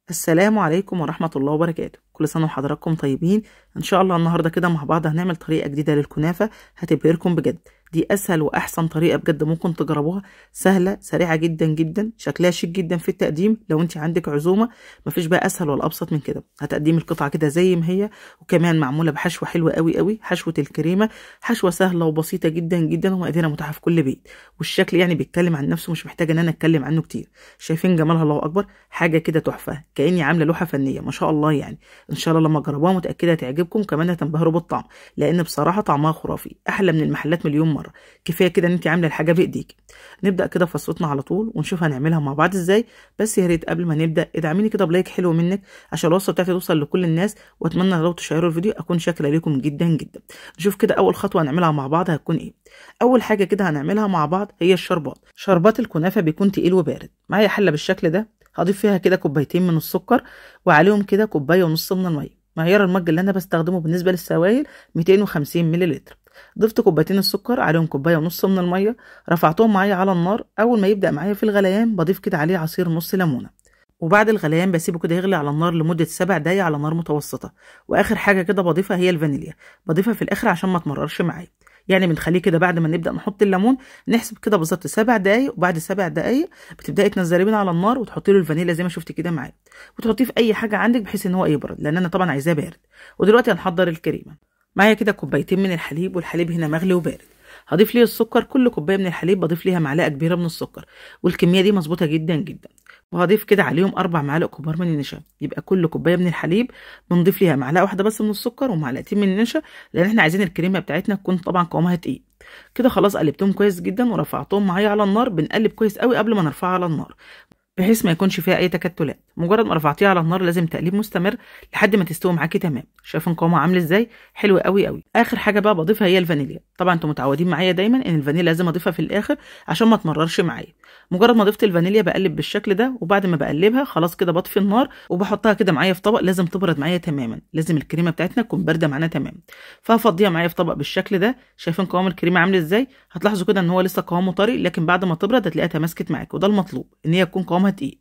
السلام عليكم ورحمة الله وبركاته. كل سنة وحضراتكم طيبين. ان شاء الله النهاردة كده مع بعض هنعمل طريقة جديدة للكنافة هتبهركم بجد. دي اسهل واحسن طريقة بجد ممكن تجربوها، سهلة سريعة جدا جدا، شكلها شيك جدا في التقديم. لو انت عندك عزومة مفيش بقى اسهل ولا ابسط من كده. هتقدمي القطعة كده زي ما هي، وكمان معمولة بحشوة حلوة قوي قوي، حشوة الكريمة. حشوة سهلة وبسيطة جدا جدا ومقاديرها متاحة في كل بيت، والشكل يعني بيتكلم عن نفسه، مش محتاجة ان انا اتكلم عنه كتير. شايفين جمالها؟ الله اكبر، حاجة كده تحفة، كأني عاملة لوحة فنية ما شاء الله. يعني ان شاء الله لما تجربوها متأكدة تعجبكم، كمان هتنبهروا بالطعم، لان بصراحة طعمها خرافي، احلى من المحلات مليون مرة. كفاية كده ان انت عاملة الحاجة بايديك. نبدأ كده في وصفتنا على طول ونشوف هنعملها مع بعض ازاي. بس يا ريت قبل ما نبدأ ادعميني كده بلايك حلو منك عشان الوصفة بتاعتي توصل لكل الناس، واتمنى لو تشيروا الفيديو اكون شاكرة لكم جدا جدا. نشوف كده اول خطوة هنعملها مع بعض هتكون ايه. اول حاجة كده هنعملها مع بعض هي الشربات. شربات الكنافة بيكون تقيل وبارد. معايا حلة بالشكل ده، هضيف فيها كده كوبايتين من السكر، وعليهم كده كوبايه ونص من الميه. معيار المج اللي انا بستخدمه بالنسبه للسوائل 250 مللتر. ضفت كوبايتين السكر، عليهم كوبايه ونص من الميه، رفعتهم معايا على النار. اول ما يبدا معايا في الغليان بضيف كده عليه عصير نص ليمونه، وبعد الغليان بسيبه كده يغلي على النار لمده 7 دقايق على نار متوسطه. واخر حاجه كده بضيفها هي الفانيليا، بضيفها في الاخر عشان ما تمررش معايا. يعني بنخليه كده بعد ما نبدا نحط الليمون، نحسب كده بالظبط 7 دقايق، وبعد 7 دقايق بتبداي تنزليه من على النار وتحطي له الفانيليا زي ما شفتي كده معايا، وتحطيه في اي حاجه عندك بحيث ان هو يبرد، لان انا طبعا عايزاه بارد. ودلوقتي هنحضر الكريمه. معايا كده كوبايتين من الحليب، والحليب هنا مغلي وبارد. هضيف ليه السكر، كل كوبايه من الحليب بضيف ليها معلقه كبيره من السكر، والكميه دي مظبوطه جدا جدا. وهضيف كده عليهم 4 معالق كبار من النشا. يبقى كل كوبايه من الحليب بنضيف ليها معلقه واحده بس من السكر ومعلقتين من النشا، لان احنا عايزين الكريمه بتاعتنا تكون طبعا قوامها تقيل. كده خلاص قلبتهم كويس جدا ورفعتهم معايا على النار. بنقلب كويس قوي قبل ما نرفعها على النار، بحيث ما يكونش فيها اي تكتلات. مجرد ما رفعتيها على النار لازم تقليب مستمر لحد ما تستوي معاكي تمام. شايفين قوامها عامل ازاي؟ حلو قوي قوي. اخر حاجه بقى بضيفها هي الفانيليا. طبعا انتم متعودين معايا دايما ان الفانيليا لازم اضيفها في الاخر عشان ما تمررش معايا. مجرد ما ضفت الفانيليا بقلب بالشكل ده، وبعد ما بقلبها خلاص كده بطفي النار وبحطها كده معايا في طبق. لازم تبرد معايا تماما، لازم الكريمه بتاعتنا تكون بارده معانا تمام. فهفضيها معايا في طبق بالشكل ده. شايفين قوام الكريمه عامل ازاي؟ هتلاحظوا كده ان هو لسه قوامه طري، لكن بعد ما تبرد هتلاقيها تماسكت معاك، وده المطلوب، ان هي تكون قوامها تقيل.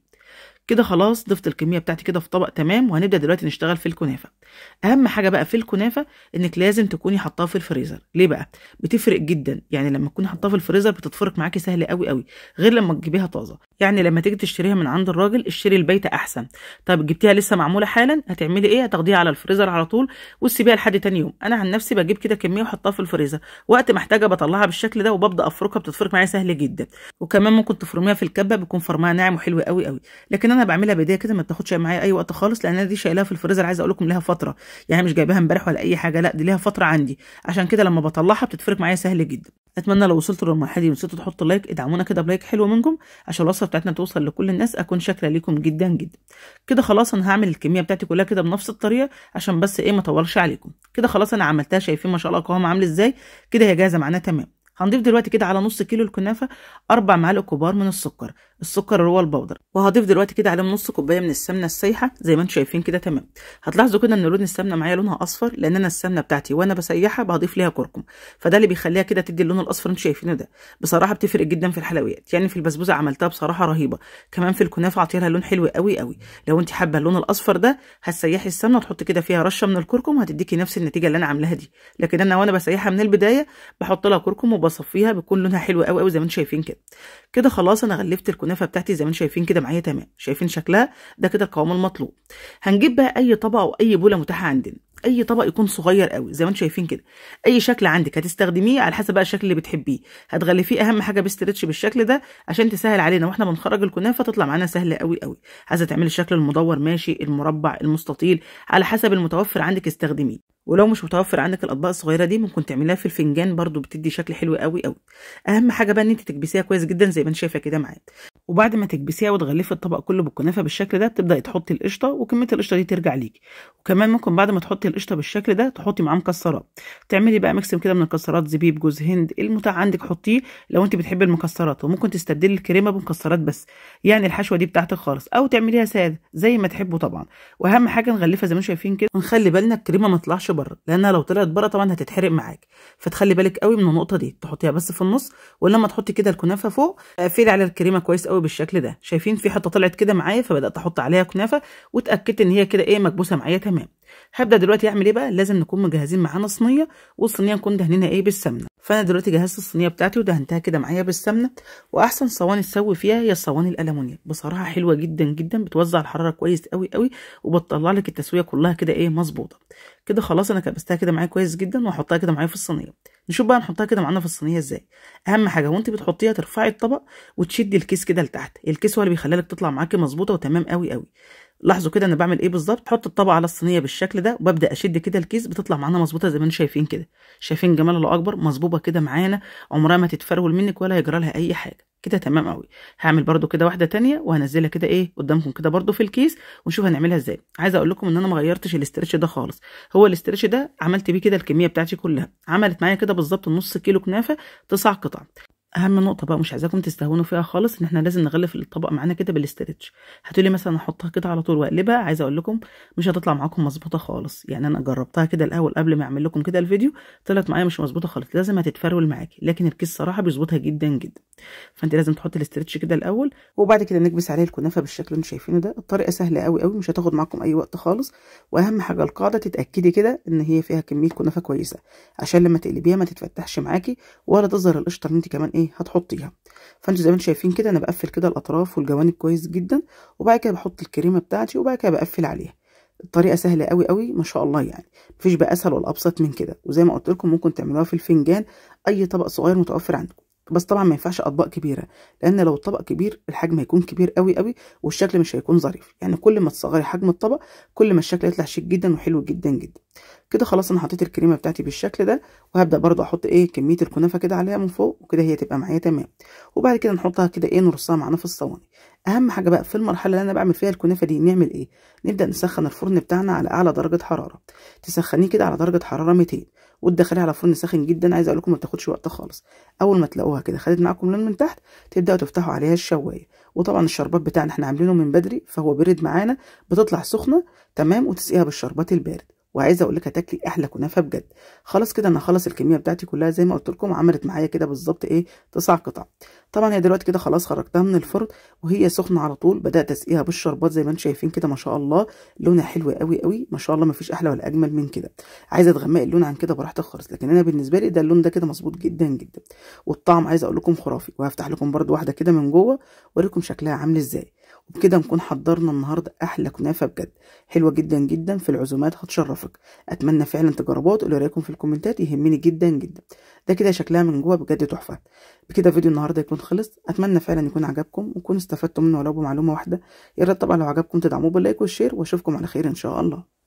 كده خلاص ضفت الكميه بتاعتي كده في طبق تمام، وهنبدا دلوقتي نشتغل في الكنافه. اهم حاجه بقى في الكنافه انك لازم تكوني حطاها في الفريزر. ليه بقى؟ بتفرق جدا. يعني لما تكوني حطاها في الفريزر بتتفرق معاكي سهل قوي قوي، غير لما تجيبيها طازه. يعني لما تيجي تشتريها من عند الراجل اشتري البيته احسن. طيب جبتيها لسه معموله حالا، هتعملي ايه؟ هتاخديها على الفريزر على طول وتسيبيها لحد تاني يوم. انا عن نفسي بجيب كده كميه واحطها في الفريزر، وقت ما احتاجه بطلعها بالشكل ده وببدا افركها، بتتفرق معايا سهل جدا. وكمان ممكن تفرميها في الكبه، بيكون فرمها ناعم وحلو قوي قوي. لكن انا بعملها بايديا كده، ما بتاخدش معايا اي وقت خالص، لان انا دي شايلاها في الفريزر. عايزه اقول لكم لها فتره، يعني مش جايباها امبارح ولا اي حاجه، لا دي ليها فتره عندي. عشان كده لما بطلعها بتتفرق معايا سهل جدا. اتمنى لو وصلتوا للمرحله دي ونسيتوا تحطوا لايك، ادعمونا كده بلايك حلو منكم عشان الوصفه بتاعتنا توصل لكل الناس. اكون شاكره ليكم جدا جدا. كده خلاص انا هعمل الكميه بتاعتي كلها كده بنفس الطريقه عشان بس ايه ما اطولش عليكم. كده خلاص انا عملتها، شايفين ما شاء الله قوامها عامل ازاي؟ كده هي جاهزه معانا تمام. هنضيف دلوقتي كده على نص كيلو الكنافه 4 معالق كبار من السكر، السكر اللي هو البودر. وهضيف دلوقتي كده عليهم نص كوبايه من السمنه السايحه زي ما انتم شايفين كده تمام. هتلاحظوا كده ان لون السمنه معايا لونها اصفر، لان انا السمنه بتاعتي وانا بسيحها بضيف ليها كركم، فده اللي بيخليها كده تدي اللون الاصفر انتم شايفينه ده. بصراحه بتفرق جدا في الحلويات. يعني في البسبوسه عملتها بصراحه رهيبه، كمان في الكنافه عطيها لون حلو قوي قوي. لو انت حابه اللون الاصفر ده هتسيحي السمنه وتحطي كده فيها رشه من الكركم، هتديكي نفس النتيجه اللي انا عاملاها دي. لكن انا وانا بسيحها من البدايه بحط لها كركم وبصفيها، بيكون لونها حلو قوي قوي زي ما انتم شايفين كده. كده خلاص انا غلفت الكنافه بتاعتي زي ما انتم شايفين كده معايا تمام. شايفين شكلها؟ ده كده القوام المطلوب. هنجيب بقى اي طبق او اي بوله متاحه عندنا، اي طبق يكون صغير قوي زي ما انتم شايفين كده. اي شكل عندك هتستخدميه على حسب بقى الشكل اللي بتحبيه. هتغلفيه اهم حاجه بستريتش بالشكل ده عشان تسهل علينا واحنا بنخرج الكنافه تطلع معانا سهله قوي قوي. عايزه تعملي الشكل المدور ماشي، المربع، المستطيل، على حسب المتوفر عندك استخدميه. ولو مش متوفر عندك الاطباق الصغيره دي ممكن تعمليها في الفنجان برضو، بتدي شكل حلو قوي قوي. اهم حاجه بقى ان انت تكبسيها كويس جدا زي ما انت شايفه كده معايا. وبعد ما تكبسيها وتغلفي الطبق كله بالكنافه بالشكل ده بتبداي تحطي القشطه، وكميه القشطه دي ترجع ليكي. وكمان ممكن بعد ما تحطي القشطه بالشكل ده تحطي معاه مكسرات، تعملي بقى ميكس كده من الكسرات، زبيب، جوز هند، المتاح عندك حطيه لو انت بتحبي المكسرات. وممكن تستبدلي الكريمه بمكسرات بس، يعني الحشوه دي بتاعتك خالص، او تعمليها ساده زي ما تحبوا طبعا. واهم حاجه نغلفها زي ما انتم شايفين كده، ونخلي بالنا الكريمه ما تطلعش بره، لانها لو طلعت بره طبعا هتتحرق معاك. فتخلي بالك قوي من النقطه دي، تحطيها بس في النص. ولما تحطي كده الكنافه فوق اقفلي على الكريمه كويس قوي بالشكل ده. شايفين في حته طلعت كده معايا، فبدات احط عليها كنافه واتاكدت ان هي كده ايه مكبوسه معايا تمام. هبدا دلوقتي اعمل ايه بقى؟ لازم نكون مجهزين معانا صينيه، والصينيه نكون دهنينها ايه بالسمنه. فانا دلوقتي جهزت الصينيه بتاعتي ودهنتها كده معايا بالسمنه. واحسن صواني تسوي فيها هي الصواني الالومنيوم، بصراحه حلوه جدا جدا، بتوزع الحراره كويس قوي قوي، وبتطلع لك التسويه كلها كده ايه مظبوطه. كده خلاص انا كبستها كده معايا كويس جدا، واحطها كده معايا في الصينيه. نشوف بقى نحطها كده معانا في الصينيه ازاي. اهم حاجه وانت بتحطيها ترفعي الطبق وتشدي الكيس كده لتحت، الكيس هو اللي بيخليها لك تطلع معاكي مظبوطه وتمام قوي قوي. لاحظوا كده انا بعمل ايه بالظبط. احط الطبق على الصينيه بالشكل ده، وببدا اشد كده الكيس، بتطلع معانا مظبوطه زي ما انتم شايفين كده. شايفين جمال الله اكبر، مظبوطه كده معانا، عمرها ما تتفرول منك ولا هيجرى لها اي حاجه. كده تمام قوي. هعمل برده كده واحده تانية وهنزلها كده ايه قدامكم كده برده في الكيس، ونشوف هنعملها ازاي. عايزه اقول لكم ان انا ما غيرتش الاسترتش ده خالص. هو الاسترتش ده عملت بيه كده الكميه بتاعتي كلها، عملت معايا كده بالظبط نص كيلو كنافه 9 قطع. اهم نقطه بقى مش عايزاكم تستهونوا فيها خالص، ان احنا لازم نغلف الطبق معانا كده بالاسترتش. هتقولي مثلا احطها كده على طول واقلبها، عايزه اقول لكم مش هتطلع معاكم مظبوطه خالص. يعني انا جربتها كده الاول قبل ما اعمل لكم كده الفيديو، طلعت معايا مش مظبوطه خالص، لازم هتتفرول معاكي. لكن الكيس صراحه بيظبطها جدا جدا. فانت لازم تحطي الاسترتش كده الاول، وبعد كده نكبس عليه الكنافه بالشكل اللي انتم شايفينه ده. الطريقه سهله قوي قوي، مش هتاخد معاكم اي وقت خالص. واهم حاجه القاعده تتاكدي كده ان هي فيها كميه كنافه كويسه، عشان لما تقلبيها ما تتفتحش معاكي ولا تظهر القشطه اللي انت كمان ايه هتحطيها. فانتوا زي ما انتم شايفين كده انا بقفل كده الاطراف والجوانب كويس جدا، وبعد كده بحط الكريمه بتاعتي، وبعد كده بقفل عليها. الطريقه سهله قوي قوي ما شاء الله، يعني مفيش بقى اسهل ولا ابسط من كده. وزي ما قلت لكم ممكن تعملوها في الفنجان، اي طبق صغير متوفر عندكم. بس طبعا ما ينفعش اطباق كبيره، لان لو الطبق كبير الحجم هيكون كبير قوي قوي والشكل مش هيكون ظريف. يعني كل ما تصغري حجم الطبق كل ما الشكل يطلع شيك جدا وحلو جدا جدا. كده خلاص انا حطيت الكريمه بتاعتي بالشكل ده، وهبدا برضو احط ايه كميه الكنافه كده عليها من فوق، وكده هي تبقى معايا تمام. وبعد كده نحطها كده ايه نرصها معانا في الصواني. اهم حاجه بقى في المرحله اللي انا بعمل فيها الكنافه دي نعمل ايه؟ نبدا نسخن الفرن بتاعنا على اعلى درجه حراره. تسخنيه كده على درجه حراره 200، وتدخليها على فرن ساخن جدا. عايزه اقول لكم ما بتاخدش وقت خالص. اول ما تلاقوها كده خدت معاكم لون من تحت، تبداوا تفتحوا عليها الشوايه. وطبعا الشربات بتاعنا احنا عاملينه من بدري، فهو برد معانا، بتطلع سخنه تمام، وتسقيها بالشربات البارد. وعايزه اقول لك هتاكلي احلى كنافه بجد. خلاص كده انا هخلص الكميه بتاعتي كلها زي ما قلت لكم، عملت معايا كده بالظبط ايه 9 قطع. طبعا هي دلوقتي كده خلاص خرجتها من الفرن وهي سخنه على طول. بدات اسقيها بالشربات زي ما انتم شايفين كده، ما شاء الله لونها حلو قوي قوي ما شاء الله، ما فيش احلى ولا اجمل من كده. عايزه تغمقي اللون عن كده براحتك خالص، لكن انا بالنسبه لي ده اللون ده كده مظبوط جدا جدا. والطعم عايزه اقول لكم خرافي. وهفتح لكم برده واحده كده من جوه واوريكم شكلها عامل ازاي. وبكده نكون حضرنا النهارده احلى كنافه بجد، حلوه جدا جدا، في العزومات هتشرفك. اتمنى فعلا تجربوها وتقولوا رايكم في الكومنتات، يهمني جدا جدا. ده كده شكلها من جوه بجد تحفه. بكده فيديو النهارده يكون خلص. اتمنى فعلا يكون عجبكم وتكونوا استفدتوا منه ولو بمعلومه واحده. يا ريت طبعا لو عجبكم تدعموه باللايك والشير، واشوفكم على خير ان شاء الله.